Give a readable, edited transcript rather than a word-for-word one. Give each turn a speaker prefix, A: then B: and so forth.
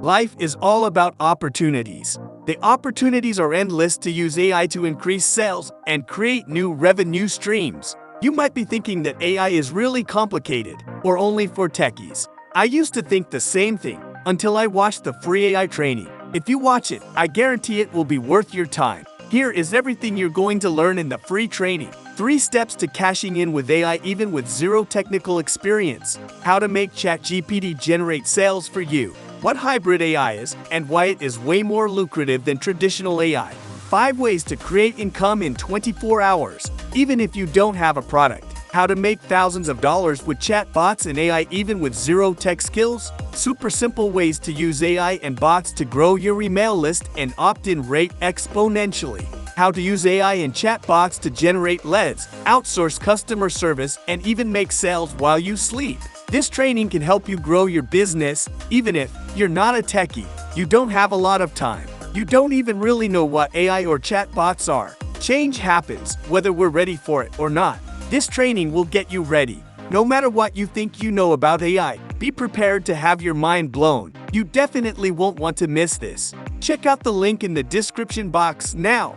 A: Life is all about opportunities. The opportunities are endless to use AI to increase sales and create new revenue streams. You might be thinking that AI is really complicated or only for techies. I used to think the same thing until I watched the free AI training. If you watch it, I guarantee it will be worth your time. Here is everything you're going to learn in the free training. 3 steps to cashing in with AI even with zero technical experience. How to make ChatGPT generate sales for you. What hybrid AI is and why it is way more lucrative than traditional AI. 5 ways to create income in 24 hours, even if you don't have a product. How to make thousands of dollars with chatbots and AI even with zero tech skills. Super simple ways to use AI and bots to grow your email list and opt-in rate exponentially. How to use AI and chatbots to generate leads, outsource customer service, and even make sales while you sleep. This training can help you grow your business, even if you're not a techie, you don't have a lot of time, you don't even really know what AI or chatbots are. Change happens, whether we're ready for it or not. This training will get you ready. No matter what you think you know about AI, be prepared to have your mind blown. You definitely won't want to miss this. Check out the link in the description box now.